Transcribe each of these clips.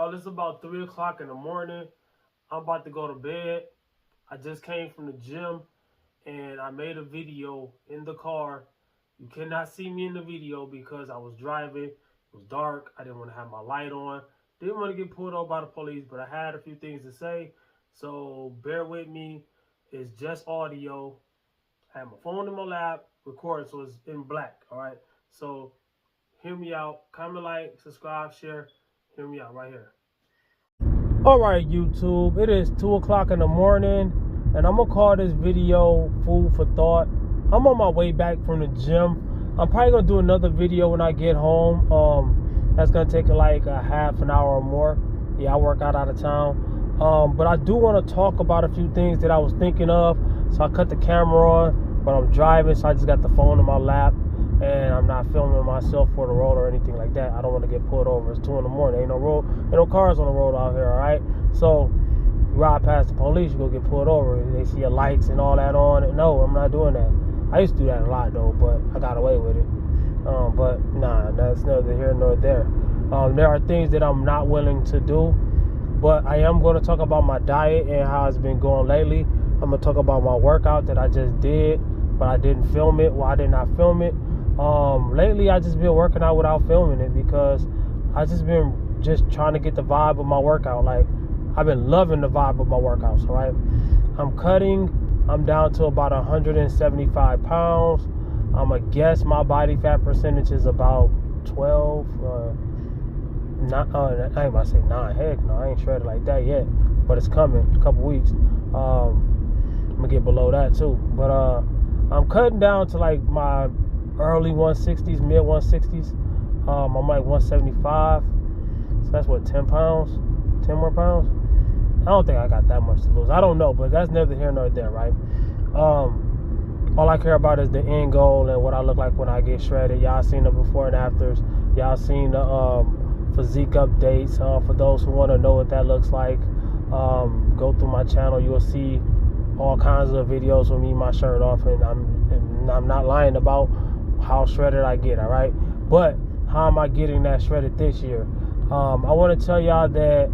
y'all. It's about 3 o'clock in the morning. I'm about to go to bed. I just came from the gym and I made a video in the car. You cannot see me in the video because I was driving. It was dark. I didn't want to have my light on. Didn't want to get pulled over by the police, but I had a few things to say. So bear with me. It's just audio. I have my phone in my lap, recording, so it's in black. All right. So hear me out. Comment, like, subscribe, share. Hear me out right here. All right, YouTube. It is 2 o'clock in the morning, and I'm going to call this video food for thought. I'm on my way back from the gym. I'm probably going to do another video when I get home. That's going to take like a half an hour or more. Yeah, I work out of town. But I do want to talk about a few things that I was thinking of. So I cut the camera on, but I'm driving, so I just got the phone in my lap. And I'm not filming myself for the road or anything like that. I don't want to get pulled over. It's 2 in the morning. Ain't no cars on the road out here, all right? So you ride past the police, you go get pulled over. They see your lights and all that on. And no, I'm not doing that. I used to do that a lot, though, but I got away with it. But nah, that's neither here nor there. There are things that I'm not willing to do, but I am going to talk about my diet and how it's been going lately. I'm going to talk about my workout that I just did, but I didn't film it. Why did not film it? Lately I just been working out without filming it because I just been trying to get the vibe of my workout. Like, I've been loving the vibe of my workouts, all right? I'm cutting. I'm down to about 175 pounds. I'm going to guess my body fat percentage is about 12. I ain't about to say 9. Heck no, I ain't shredded like that yet. But it's coming, a couple weeks. I'm going to get below that too. But I'm cutting down to like my early 160s, mid 160s. I'm like 175. So that's what, 10 pounds? 10 more pounds? I don't think I got that much to lose. I don't know, but that's neither here nor there, right? All I care about is the end goal and what I look like when I get shredded. Y'all seen the before and afters. Y'all seen the physique updates. For those who want to know what that looks like, go through my channel. You'll see all kinds of videos with me, my shirt off, and I'm not lying about how shredded I get, all right? But how am I getting that shredded this year? I want to tell y'all that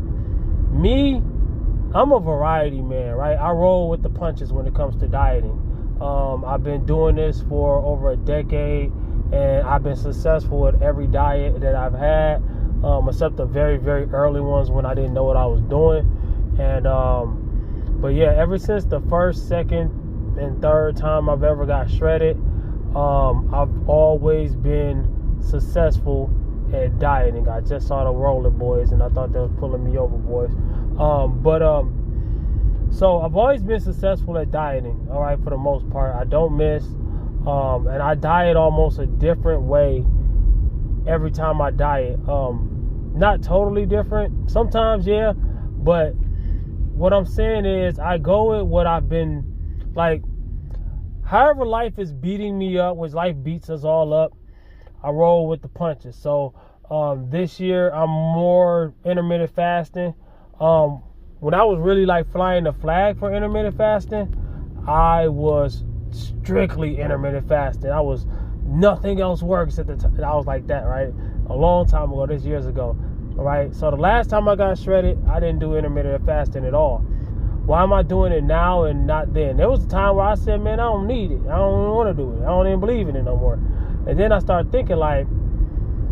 I'm a variety man, right? I roll with the punches when it comes to dieting. I've been doing this for over a decade, and I've been successful with every diet that I've had, except the very, very early ones when I didn't know what I was doing. And but yeah, ever since the first, second, and third time I've ever got shredded, I've always been successful at dieting. I just saw the Roller Boys, and I thought they was pulling me over, boys. So I've always been successful at dieting, all right, for the most part. I don't miss, and I diet almost a different way every time I diet. Not totally different. Sometimes, yeah, but what I'm saying is I go with what I've been, like, however life is beating me up, which life beats us all up, I roll with the punches. So this year I'm more intermittent fasting. When I was really like flying the flag for intermittent fasting, I was strictly intermittent fasting. Nothing else works at the time. I was like that, right? A long time ago, this years ago, all right? So the last time I got shredded, I didn't do intermittent fasting at all. Why am I doing it now and not then? There was a time where I said, man, I don't need it. I don't even want to do it. I don't even believe in it no more. And then I started thinking, like,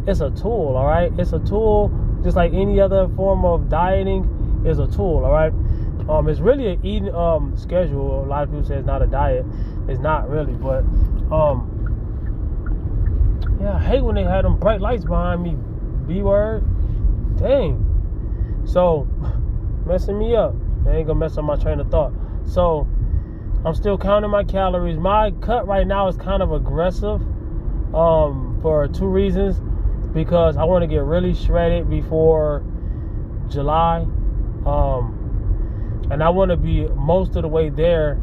it's a tool, all right? It's a tool, just like any other form of dieting is a tool, all right? It's really an eating schedule. A lot of people say it's not a diet. It's not really, but yeah, I hate when they had them bright lights behind me. B-word. Dang. So, messing me up. They ain't gonna mess up my train of thought. So, I'm still counting my calories. My cut right now is kind of aggressive for 2 reasons. Because I want to get really shredded before July. And I want to be most of the way there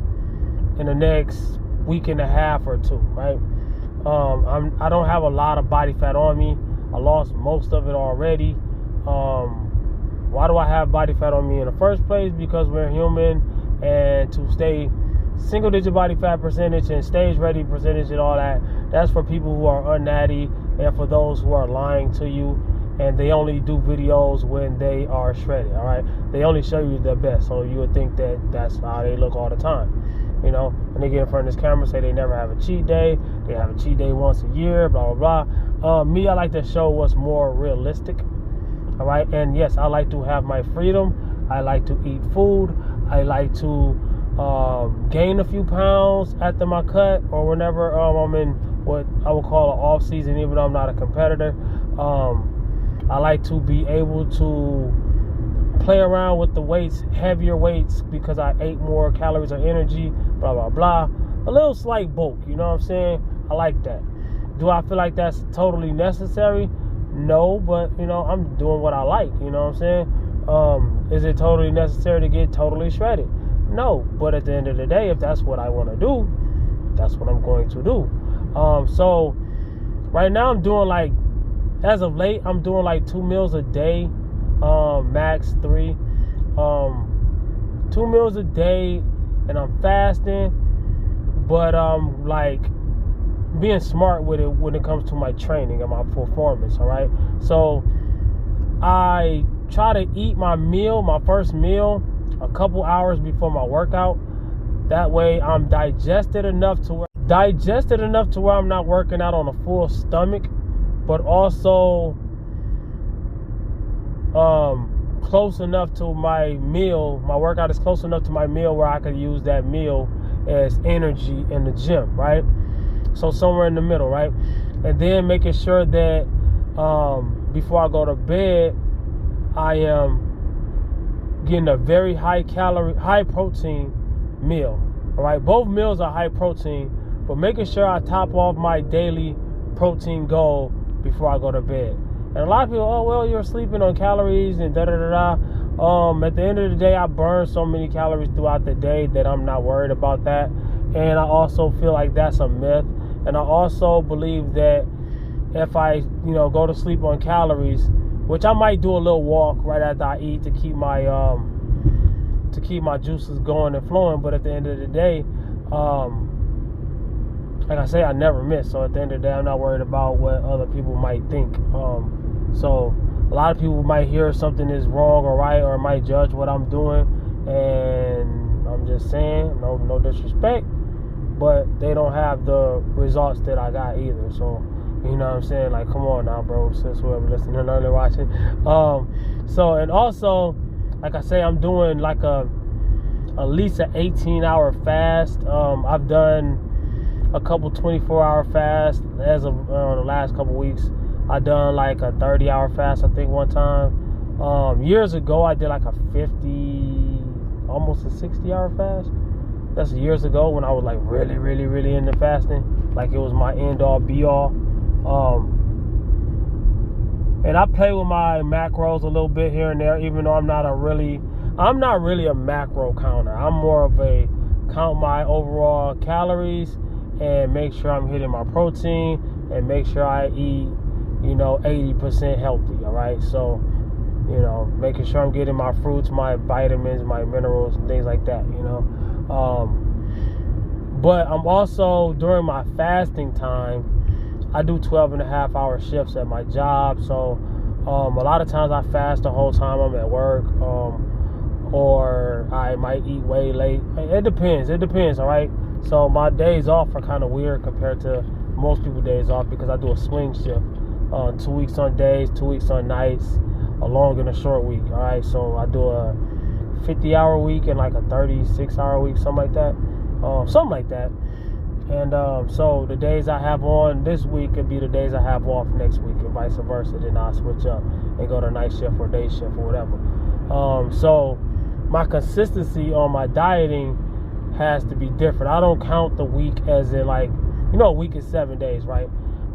in the next week and a half or 2, right? I don't have a lot of body fat on me. I lost most of it already. Why do I have body fat on me in the first place? Because we're human, and to stay single digit body fat percentage and stage ready percentage and all that, that's for people who are unnatty and for those who are lying to you and they only do videos when they are shredded, all right? They only show you their best, so you would think that that's how they look all the time, you know? And they get in front of this camera, say they never have a cheat day, they have a cheat day once a year, blah, blah, blah. Me, I like to show what's more realistic, all right? And yes, I like to have my freedom. I like to eat food. I like to gain a few pounds after my cut or whenever I'm in what I would call an off season, even though I'm not a competitor. I like to be able to play around with the weights, heavier weights, because I ate more calories or energy, blah, blah, blah. A little slight bulk, you know what I'm saying? I like that. Do I feel like that's totally necessary? No, but, you know, I'm doing what I like, you know what I'm saying? Is it totally necessary to get totally shredded? No, but at the end of the day, if that's what I want to do, that's what I'm going to do. So right now I'm doing like, as of late, I'm doing like 2 meals a day, max 3. 2 meals a day, and I'm fasting, but like being smart with it when it comes to my training and my performance, all right? So I try to eat my meal, my first meal, a couple hours before my workout. That way I'm digested enough to where I'm not working out on a full stomach, but also close enough to my meal. My workout is close enough to my meal where I could use that meal as energy in the gym, right? So somewhere in the middle, right? And then making sure that before I go to bed, I am getting a very high calorie, high protein meal. All right, both meals are high protein, but making sure I top off my daily protein goal before I go to bed. And a lot of people, oh, well, you're sleeping on calories and da-da-da-da. At the end of the day, I burn so many calories throughout the day that I'm not worried about that. And I also feel like that's a myth. And I also believe that if I, go to sleep on calories, which I might do a little walk right after I eat to keep my juices going and flowing. But at the end of the day, like I say, I never miss. So at the end of the day, I'm not worried about what other people might think. So a lot of people might hear something is wrong or right, or might judge what I'm doing. And I'm just saying, no disrespect, but they don't have the results that I got either. So, you know what I'm saying? Like, come on now, bro, since whoever listening and only watching. So, and also, like I say, I'm doing like at least an 18-hour fast. I've done a couple 24-hour fasts as of the last couple weeks. I done like a 30-hour fast, I think, one time. Years ago, I did like a 50, almost a 60-hour fast. That's years ago when I was like really, really, really into fasting. Like it was my end-all, be-all. And I play with my macros a little bit here and there, even though I'm not really a macro counter. I'm more of a count my overall calories and make sure I'm hitting my protein and make sure I eat, 80% healthy, all right? So, making sure I'm getting my fruits, my vitamins, my minerals, and things like that, But I'm also, during my fasting time, I do 12.5-hour shifts at my job. So a lot of times I fast the whole time I'm at work, or I might eat way late. It depends, all right? So my days off are kind of weird compared to most people's days off because I do a swing shift. 2 weeks on days, 2 weeks on nights, a long and a short week, all right? So I do a 50-hour week and like a 36-hour week, something like that. And so the days I have on this week could be the days I have off next week and vice versa. Then I'll switch up and go to night shift or day shift or whatever. So my consistency on my dieting has to be different. I don't count the week as in like, a week is 7 days, right?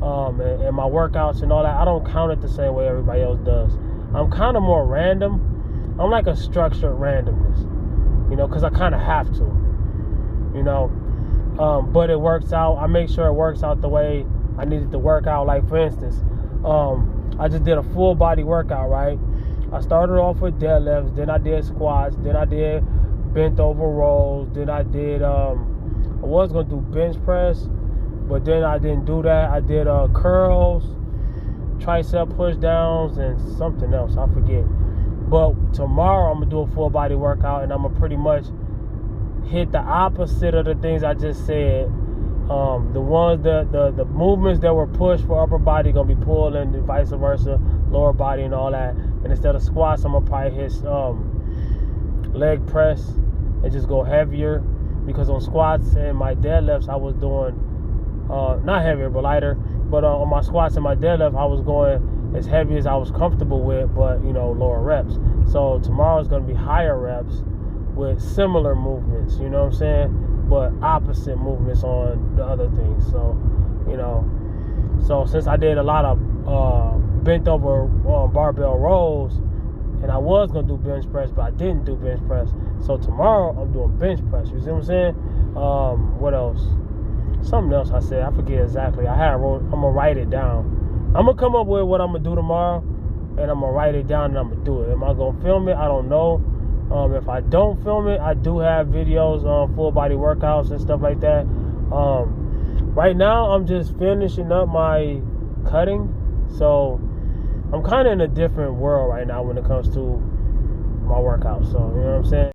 And my workouts and all that, I don't count it the same way everybody else does. I'm kind of more random. I'm like a structured randomness, because I kind of have to, but it works out. I make sure it works out the way I need it to work out. Like, for instance, I just did a full body workout, right? I started off with deadlifts, then I did squats, then I did bent over rows, then I did, I was going to do bench press, but then I didn't do that. I did curls, tricep push downs and something else, I forget. But tomorrow I'm gonna do a full body workout, and I'm gonna pretty much hit the opposite of the things I just said. The movements that were pushed for upper body gonna be pulled, and vice versa, lower body and all that. And instead of squats, I'm gonna probably hit leg press and just go heavier, because on squats and my deadlifts I was doing not heavier but lighter. But on my squats and my deadlift I was going as heavy as I was comfortable with, but lower reps. So tomorrow's gonna be higher reps with similar movements, you know what I'm saying, but opposite movements on the other things. So so since I did a lot of bent over barbell rows, and I was gonna do bench press, but I didn't do bench press. So tomorrow I'm doing bench press. You see what I'm saying? What else? Something else I said. I forget exactly. I'm gonna write it down. I'm gonna come up with what I'm gonna do tomorrow, and I'm gonna write it down, and I'm gonna do it. Am I gonna film it? I don't know. If I don't film it, I do have videos on full body workouts and stuff like that. Right now I'm just finishing up my cutting, so I'm kind of in a different world right now when it comes to my workouts. So you know what I'm saying.